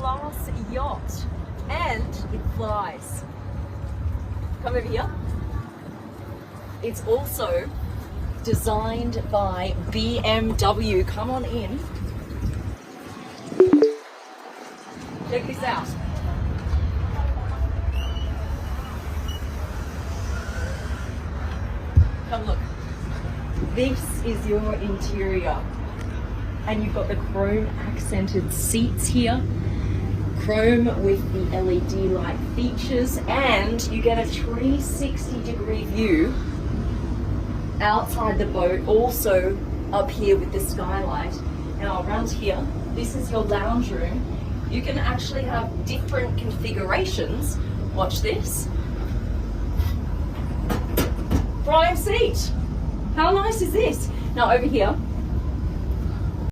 class yacht, and it flies. Come over here. It's also designed by BMW. Come on in. Check this out. Come look. This is your interior. And you've got the chrome accented seats here. Chrome with the LED light features, and you get a 360-degree view outside the boat, also up here with the skylight. Now around here, this is your lounge room. You can actually have different configurations. Watch this. Prime seat. How nice is this? Now over here,